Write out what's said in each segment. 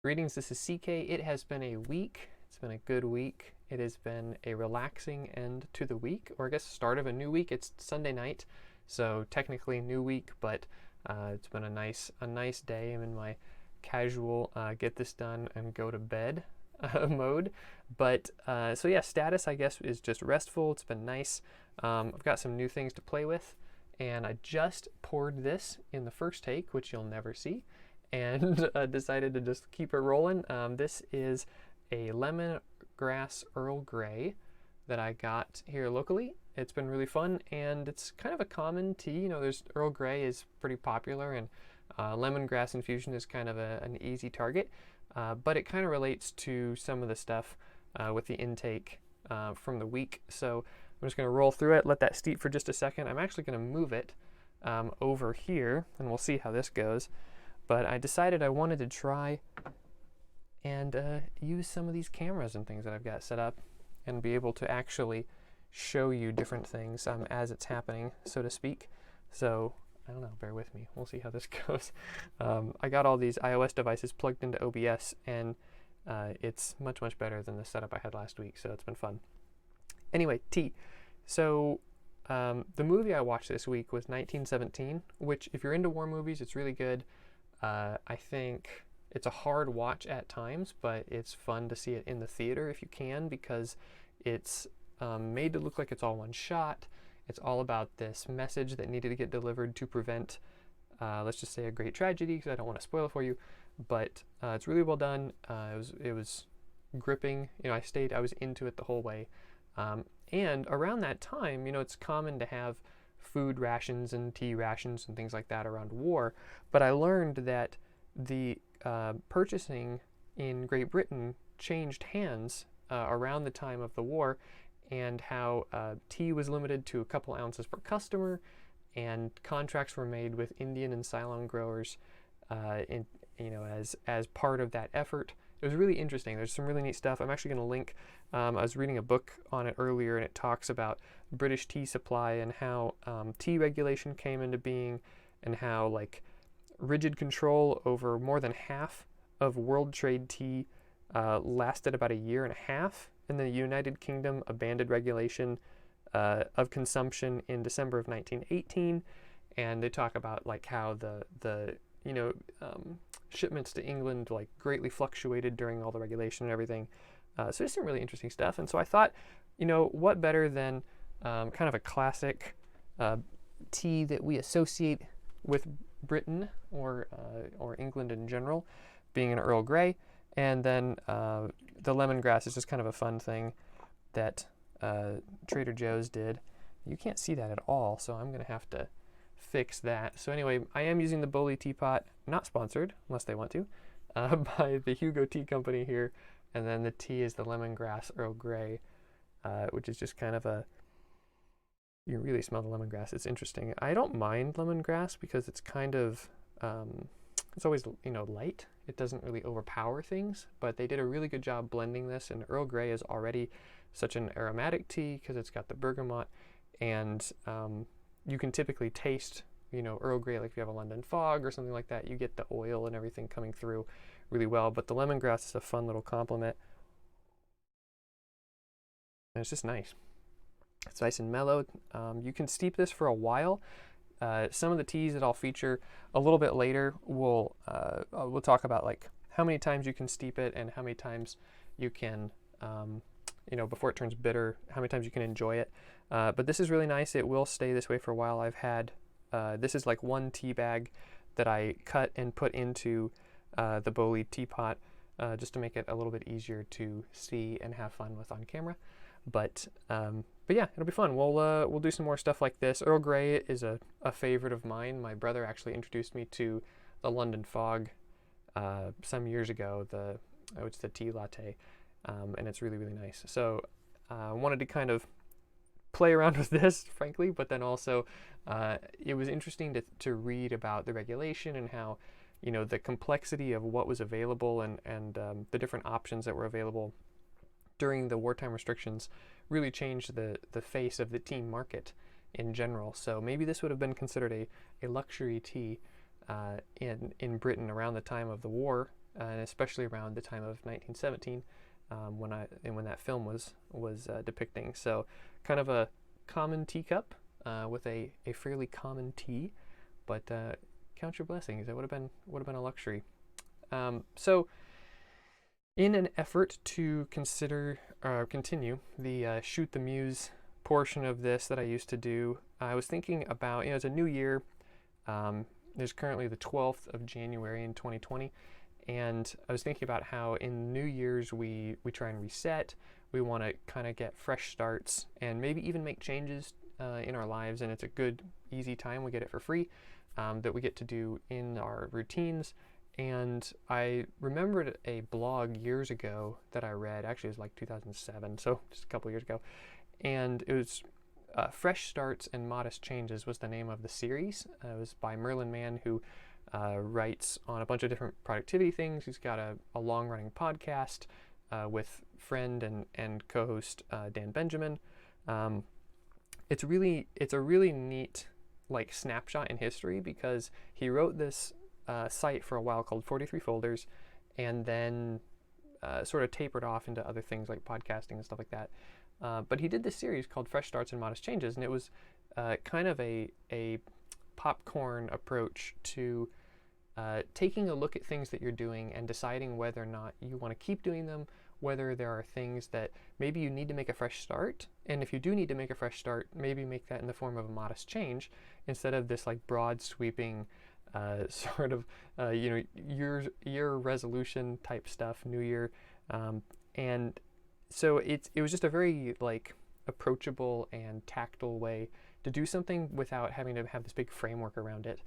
Greetings, this is CK. It has been a week. It's been a good week. It has been a relaxing end to the week, or I guess start of a new week. It's Sunday night, so technically new week, but it's been a nice day. I'm in my casual get this done and go to bed mode. But so yeah, status I guess is just restful. It's been nice. I've got some new things to play with, and I just poured this in the first take, which you'll never see, and decided to just keep it rolling. This is a Lemongrass Earl Grey that I got here locally. It's been really fun, and it's kind of a common tea. You know, there's Earl Grey is pretty popular, and lemongrass infusion is kind of an easy target, but it kind of relates to some of the stuff with the intake from the week. So I'm just going to roll through it, let that steep for just a second. I'm actually going to move it over here, and we'll see how this goes. But I decided I wanted to try and use some of these cameras and things that I've got set up and be able to actually show you different things as it's happening, so to speak. So I don't know, bear with me. We'll see how this goes. I got all these iOS devices plugged into OBS, and it's much better than the setup I had last week, so it's been fun. Anyway, tea. So the movie I watched this week was 1917, which if you're into war movies, it's really good. I think it's a hard watch at times, but it's fun to see it in the theater if you can, because it's made to look like it's all one shot. It's all about this message that needed to get delivered to prevent, let's just say, a great tragedy, because I don't want to spoil it for you. But it's really well done. It was gripping. You know, I was into it the whole way. And around that time, you know, it's common to have food rations and tea rations and things like that around war, but I learned that the purchasing in Great Britain changed hands around the time of the war, and how tea was limited to a couple ounces per customer, and contracts were made with Indian and Ceylon growers as part of that effort. It was really interesting. There's some really neat stuff. I'm actually going to link. I was reading a book on it earlier, and it talks about British tea supply and how tea regulation came into being, and how like rigid control over more than half of world trade tea lasted about a year and a half. And the United Kingdom abandoned regulation of consumption in December of 1918. And they talk about like how the shipments to England like greatly fluctuated during all the regulation and everything. So there's some really interesting stuff. And so I thought, you know, what better than kind of a classic tea that we associate with Britain or England in general, being an Earl Grey, and then the lemongrass is just kind of a fun thing that Trader Joe's did. You can't see that at all, so I'm going to have to fix that. So anyway, I am using the Bowley teapot, not sponsored unless they want to, by the Hugo Tea Company here, and then the tea is the Lemongrass Earl Grey, which is just kind of you really smell the lemongrass. It's interesting. I don't mind lemongrass because it's kind of, it's always, you know, light. It doesn't really overpower things, but they did a really good job blending this, and Earl Grey is already such an aromatic tea because it's got the bergamot, and you can typically taste, you know, Earl Grey, like if you have a London fog or something like that, you get the oil and everything coming through really well, but the lemongrass is a fun little complement, and it's just nice. It's nice and mellow. You can steep this for a while. Some of the teas that I'll feature a little bit later we'll talk about like how many times you can steep it and how many times you can, before it turns bitter, how many times you can enjoy it. But this is really nice. It will stay this way for a while. I've had, this is like one tea bag that I cut and put into the Bowley teapot just to make it a little bit easier to see and have fun with on camera. But yeah, it'll be fun. We'll do some more stuff like this. Earl Grey is a favorite of mine. My brother actually introduced me to the London Fog some years ago. It's the tea latte, and it's really nice. So I wanted to kind of play around with this, frankly, but then also it was interesting to read about the regulation and how, you know, the complexity of what was available and the different options that were available during the wartime restrictions really changed the face of the tea market in general. So maybe this would have been considered a luxury tea in Britain around the time of the war, and especially around the time of 1917, when that film was depicting. So kind of a common teacup with a fairly common tea, but count your blessings. It would have been a luxury. So in an effort to continue the Shoot the Muse portion of this that I used to do, I was thinking about, it's a new year. There's currently the 12th of January in 2020, and I was thinking about how in New Year's we try and reset. We want to kind of get fresh starts and maybe even make changes in our lives, and it's a good, easy time. We get it for free that we get to do in our routines. And I remembered a blog years ago that I read, actually it was like 2007, so just a couple years ago, and it was Fresh Starts and Modest Changes was the name of the series. It was by Merlin Mann, who writes on a bunch of different productivity things. He's got a long-running podcast with friend and co-host Dan Benjamin. It's a really neat like snapshot in history, because he wrote this site for a while called 43 Folders, and then sort of tapered off into other things like podcasting and stuff like that. But he did this series called Fresh Starts and Modest Changes, and it was kind of a popcorn approach to taking a look at things that you're doing and deciding whether or not you want to keep doing them, whether there are things that maybe you need to make a fresh start, and if you do need to make a fresh start, maybe make that in the form of a modest change instead of this like broad sweeping sort of year resolution type stuff, New Year, and so it was just a very like approachable and tactile way to do something without having to have this big framework around it.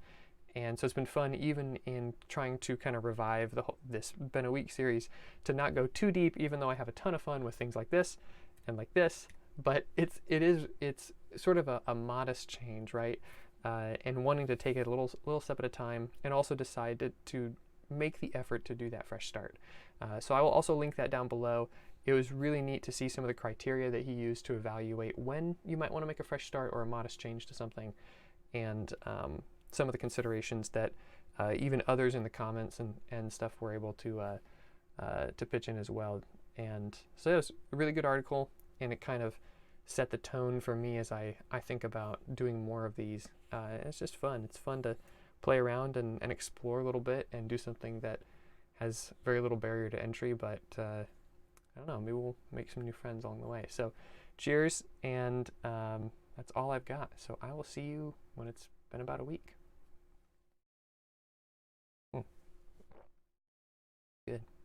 And so it's been fun, even in trying to kind of revive this Been a Week series, to not go too deep, even though I have a ton of fun with things like this and like this. But it's sort of a modest change, right? And wanting to take it a little step at a time, and also decide to make the effort to do that fresh start. So I will also link that down below. It was really neat to see some of the criteria that he used to evaluate when you might want to make a fresh start or a modest change to something, and some of the considerations that even others in the comments and stuff were able to pitch in as well. And so it was a really good article, and it kind of set the tone for me as I think about doing more of these. It's just fun. It's fun to play around and explore a little bit and do something that has very little barrier to entry, but I don't know, maybe we'll make some new friends along the way. So cheers, and that's all I've got. So I will see you when it's been about a week. Good.